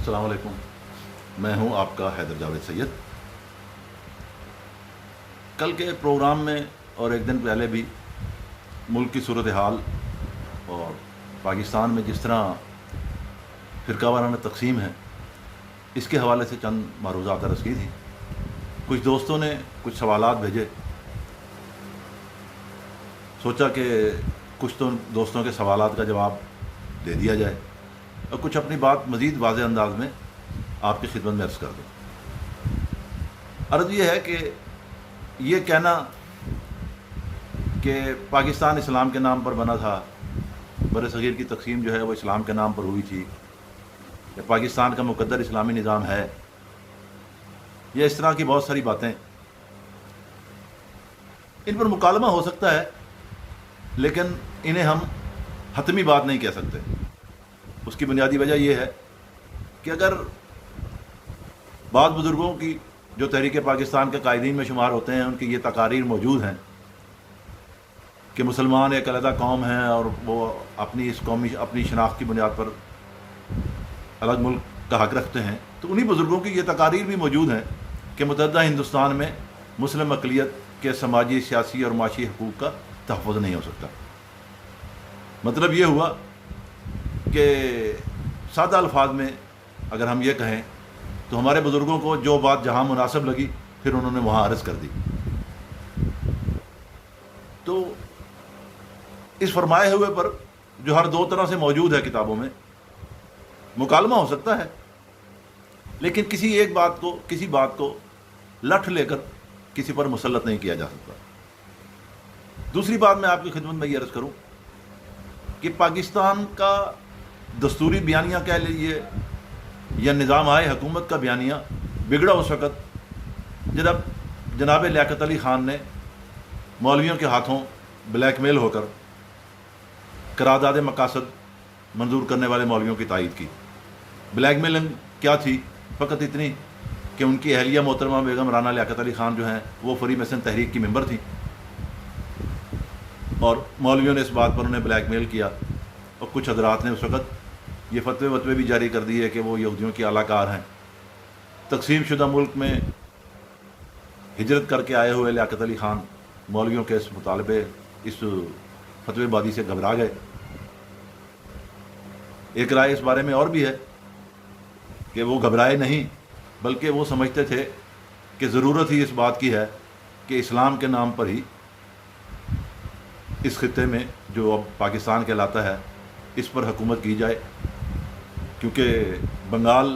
السلام علیکم، میں ہوں آپ کا حیدر جاوید سید۔ کل کے پروگرام میں اور ایک دن پہلے بھی ملک کی صورتحال اور پاکستان میں جس طرح فرقہ وارانہ تقسیم ہے اس کے حوالے سے چند معروضات عرض کی تھی۔ کچھ دوستوں نے کچھ سوالات بھیجے، سوچا کہ کچھ تو دوستوں کے سوالات کا جواب دے دیا جائے اور کچھ اپنی بات مزید واضح انداز میں آپ کی خدمت میں عرض کر دوں۔ عرض یہ ہے کہ یہ کہنا کہ پاکستان اسلام کے نام پر بنا تھا، بر صغیر کی تقسیم جو ہے وہ اسلام کے نام پر ہوئی تھی، یا پاکستان کا مقدر اسلامی نظام ہے، یا اس طرح کی بہت ساری باتیں، ان پر مکالمہ ہو سکتا ہے لیکن انہیں ہم حتمی بات نہیں کہہ سکتے۔ اس کی بنیادی وجہ یہ ہے کہ اگر بعض بزرگوں کی جو تحریک پاکستان کے قائدین میں شمار ہوتے ہیں ان کی یہ تقاریر موجود ہیں کہ مسلمان ایک علیحدہ قوم ہیں اور وہ اپنی شناخت کی بنیاد پر الگ ملک کا حق رکھتے ہیں، تو انہی بزرگوں کی یہ تقاریر بھی موجود ہیں کہ متحدہ ہندوستان میں مسلم اقلیت کے سماجی، سیاسی اور معاشی حقوق کا تحفظ نہیں ہو سکتا۔ مطلب یہ ہوا کہ سادہ الفاظ میں اگر ہم یہ کہیں تو ہمارے بزرگوں کو جو بات جہاں مناسب لگی پھر انہوں نے وہاں عرض کر دی۔ تو اس فرمائے ہوئے پر جو ہر دو طرح سے موجود ہے کتابوں میں، مکالمہ ہو سکتا ہے لیکن کسی بات کو لٹھ لے کر کسی پر مسلط نہیں کیا جا سکتا۔ دوسری بات میں آپ کی خدمت میں یہ عرض کروں کہ پاکستان کا دستوری بیانیہ کہہ لیجیے یا نظام حکومت کا بیانیہ بگڑا اس وقت جب جناب لیاقت علی خان نے مولویوں کے ہاتھوں بلیک میل ہو کر قرارداد مقاصد منظور کرنے والے مولویوں کی تائید کی۔ بلیک میلنگ کیا تھی؟ فقط اتنی کہ ان کی اہلیہ محترمہ بیگم رانا لیاقت علی خان جو ہیں وہ فری میسن تحریک کی ممبر تھیں اور مولویوں نے اس بات پر انہیں بلیک میل کیا، اور کچھ حضرات نے اس وقت یہ فتوے بھی جاری کر دیے کہ وہ یہودیوں کی اعلیٰ کار ہیں۔ تقسیم شدہ ملک میں ہجرت کر کے آئے ہوئے لیاقت علی خان مولویوں کے اس مطالبے، اس فتوے بازی سے گھبرا گئے۔ ایک رائے اس بارے میں اور بھی ہے کہ وہ گھبرائے نہیں بلکہ وہ سمجھتے تھے کہ ضرورت ہی اس بات کی ہے کہ اسلام کے نام پر ہی اس خطے میں جو اب پاکستان کہلاتا ہے اس پر حکومت کی جائے، کیونکہ بنگال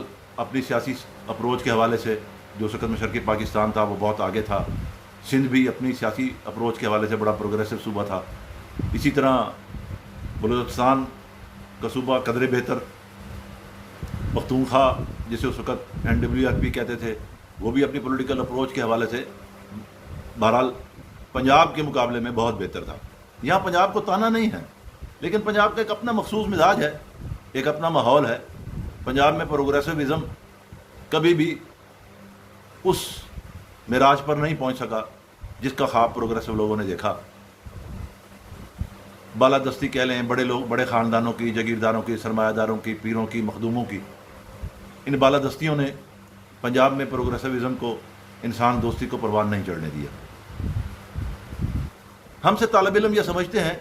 اپنی سیاسی اپروچ کے حوالے سے جو اس وقت مشرقی پاکستان تھا وہ بہت آگے تھا، سندھ بھی اپنی سیاسی اپروچ کے حوالے سے بڑا پروگریسو صوبہ تھا، اسی طرح بلوچستان کا صوبہ قدرے بہتر، پختونخوا جسے اس وقت NWRP کہتے تھے وہ بھی اپنی پولیٹیکل اپروچ کے حوالے سے بہرحال پنجاب کے مقابلے میں بہت بہتر تھا۔ یہاں پنجاب کو تانا نہیں ہے لیکن پنجاب کا ایک اپنا مخصوص مزاج ہے، ایک اپنا ماحول ہے۔ پنجاب میں پروگریسوزم کبھی بھی اس معراج پر نہیں پہنچ سکا جس کا خواب پروگریسو لوگوں نے دیکھا۔ بالادستی کہہ لیں، بڑے خاندانوں کی، جاگیرداروں کی، سرمایہ داروں کی، پیروں کی، مخدوموں کی، ان بالادستیوں نے پنجاب میں پروگریسوزم کو، انسان دوستی کو پروان نہیں چڑھنے دیا۔ ہم سے طالب علم یہ سمجھتے ہیں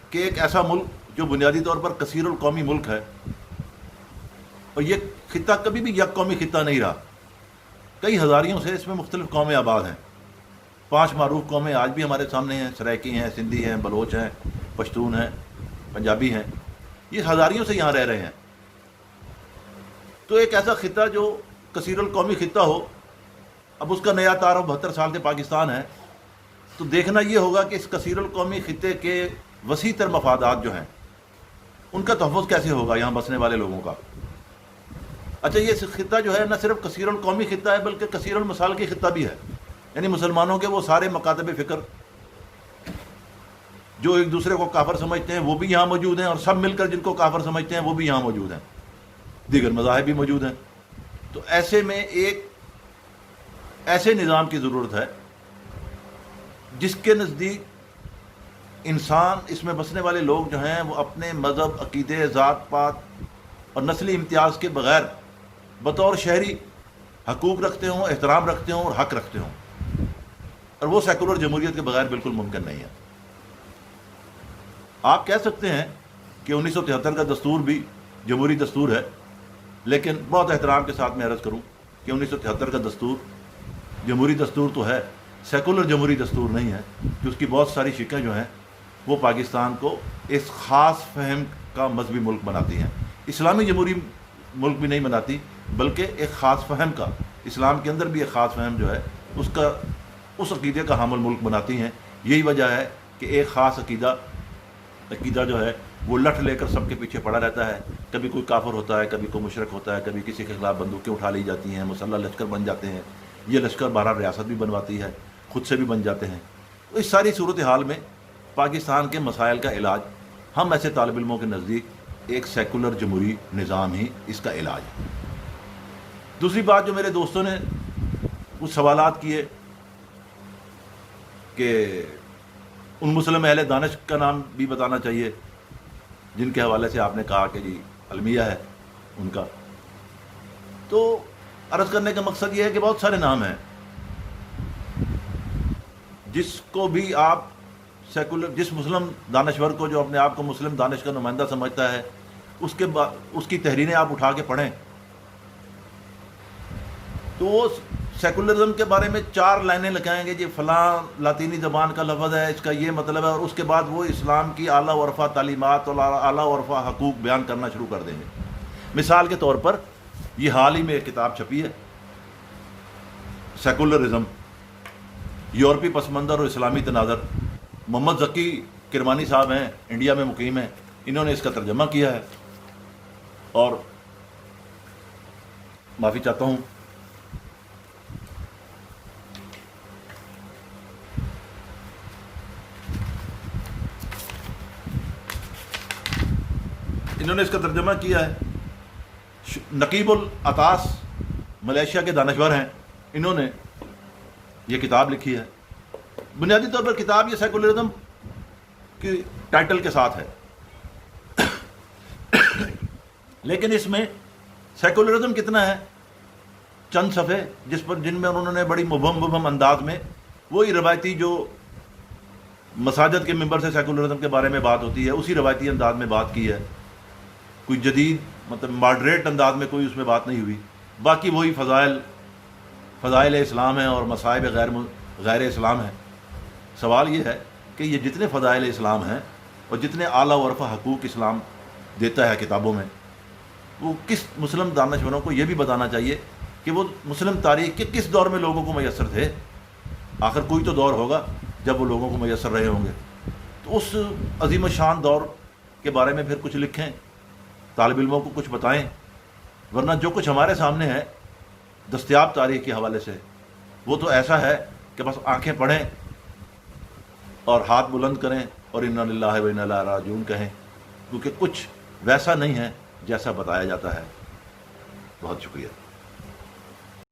کہ ایک ایسا ملک جو بنیادی طور پر کثیر القومی ملک ہے، اور یہ خطہ کبھی بھی یک قومی خطہ نہیں رہا، کئی ہزاریوں سے اس میں مختلف قومیں آباد ہیں۔ 5 معروف قومیں آج بھی ہمارے سامنے ہیں، سرائکی ہیں، سندھی ہیں، بلوچ ہیں، پشتون ہیں، پنجابی ہیں، یہ ہزاریوں سے یہاں رہ رہے ہیں۔ تو ایک ایسا خطہ جو کثیر القومی خطہ ہو، اب اس کا نیا تعارف 72 سال سے پاکستان ہے، تو دیکھنا یہ ہوگا کہ اس کثیر القومی خطے کے وسیع تر مفادات جو ہیں ان کا تحفظ کیسے ہوگا یہاں بسنے والے لوگوں کا۔ اچھا، یہ خطہ جو ہے نہ صرف کثیر القومی خطہ ہے بلکہ کثیر المسال کی خطہ بھی ہے، یعنی مسلمانوں کے وہ سارے مکاتب فکر جو ایک دوسرے کو کافر سمجھتے ہیں وہ بھی یہاں موجود ہیں، اور سب مل کر جن کو کافر سمجھتے ہیں وہ بھی یہاں موجود ہیں، دیگر مذاہب بھی موجود ہیں۔ تو ایسے میں ایک ایسے نظام کی ضرورت ہے جس کے نزدیک انسان، اس میں بسنے والے لوگ جو ہیں وہ اپنے مذہب، عقیدے، ذات پات اور نسلی امتیاز کے بغیر بطور شہری حقوق رکھتے ہوں، احترام رکھتے ہوں اور حق رکھتے ہوں، اور وہ سیکولر جمہوریت کے بغیر بالکل ممکن نہیں ہے۔ آپ کہہ سکتے ہیں کہ 1973 کا دستور بھی جمہوری دستور ہے، لیکن بہت احترام کے ساتھ میں عرض کروں کہ 1973 کا دستور جمہوری دستور تو ہے، سیکولر جمہوری دستور نہیں ہے، کہ اس کی بہت ساری شکیں جو ہیں وہ پاکستان کو اس خاص فہم کا مذہبی ملک بناتی ہیں۔ اسلامی جمہوری ملک بھی نہیں بناتی، بلکہ ایک خاص فہم کا، اسلام کے اندر بھی ایک خاص فہم جو ہے اس عقیدے کا حامل ملک بناتی ہیں۔ یہی وجہ ہے کہ ایک خاص عقیدہ جو ہے وہ لٹھ لے کر سب کے پیچھے پڑا رہتا ہے، کبھی کوئی کافر ہوتا ہے، کبھی کوئی مشرک ہوتا ہے، کبھی کسی کے خلاف بندوقیں اٹھا لی جاتی ہیں، مسلح لشکر بن جاتے ہیں، یہ لشکر بہرحال ریاست بھی بنواتی ہے، خود سے بھی بن جاتے ہیں۔ اس ساری صورتحال میں پاکستان کے مسائل کا علاج ہم ایسے طالب علموں کے نزدیک ایک سیکولر جمہوری نظام ہی اس کا علاج ہے۔ دوسری بات جو میرے دوستوں نے کچھ سوالات کیے کہ ان مسلم اہل دانش کا نام بھی بتانا چاہیے جن کے حوالے سے آپ نے کہا کہ جی المیہ ہے ان کا، تو عرض کرنے کا مقصد یہ ہے کہ بہت سارے نام ہیں، جس کو بھی آپ جس مسلم دانشور کو جو اپنے آپ کو مسلم دانش کا نمائندہ سمجھتا ہے، اس کی تحریریں آپ اٹھا کے پڑھیں تو وہ سیکولرزم کے بارے میں 4 لائنیں لگائیں گے، جی فلاں لاطینی زبان کا لفظ ہے، اس کا یہ مطلب ہے، اور اس کے بعد وہ اسلام کی اعلیٰ و عرفہ تعلیمات اور اعلیٰ و عرفہ حقوق بیان کرنا شروع کر دیں گے۔ مثال کے طور پر یہ حال ہی میں ایک کتاب چھپی ہے، سیکولرزم، یورپی پس منظر اور اسلامی تناظر، محمد ذکی کرمانی صاحب ہیں، انڈیا میں مقیم ہیں، انہوں نے اس کا ترجمہ کیا ہے، اور معافی چاہتا ہوں انہوں نے اس کا ترجمہ کیا ہے، نقیب العطاس ملیشیا کے دانشور ہیں، انہوں نے یہ کتاب لکھی ہے۔ بنیادی طور پر کتاب یہ سیکولرزم کی ٹائٹل کے ساتھ ہے، لیکن اس میں سیکولرزم کتنا ہے، چند صفحے جن میں انہوں نے بڑی مبہم انداز میں وہی روایتی جو مساجد کے ممبر سے سیکولرزم کے بارے میں بات ہوتی ہے اسی روایتی انداز میں بات کی ہے، کوئی جدید مطلب ماڈریٹ انداز میں کوئی اس میں بات نہیں ہوئی، باقی وہی فضائل اسلام ہیں اور مصائب غیر اسلام ہیں۔ سوال یہ ہے کہ یہ جتنے فضائل اسلام ہیں اور جتنے اعلیٰ و عرفہ حقوق اسلام دیتا ہے کتابوں میں، وہ کس مسلم دانشوروں کو یہ بھی بتانا چاہیے کہ وہ مسلم تاریخ کے کس دور میں لوگوں کو میسر تھے۔ آخر کوئی تو دور ہوگا جب وہ لوگوں کو میسر رہے ہوں گے، تو اس عظیم الشان دور کے بارے میں پھر کچھ لکھیں، طالب علموں کو کچھ بتائیں، ورنہ جو کچھ ہمارے سامنے ہے دستیاب تاریخ کے حوالے سے وہ تو ایسا ہے کہ بس آنکھیں پڑھیں اور ہاتھ بلند کریں اور انا للہ و انا الیہ راجعون کہیں، کیونکہ کچھ ویسا نہیں ہے جیسا بتایا جاتا ہے۔ بہت شکریہ۔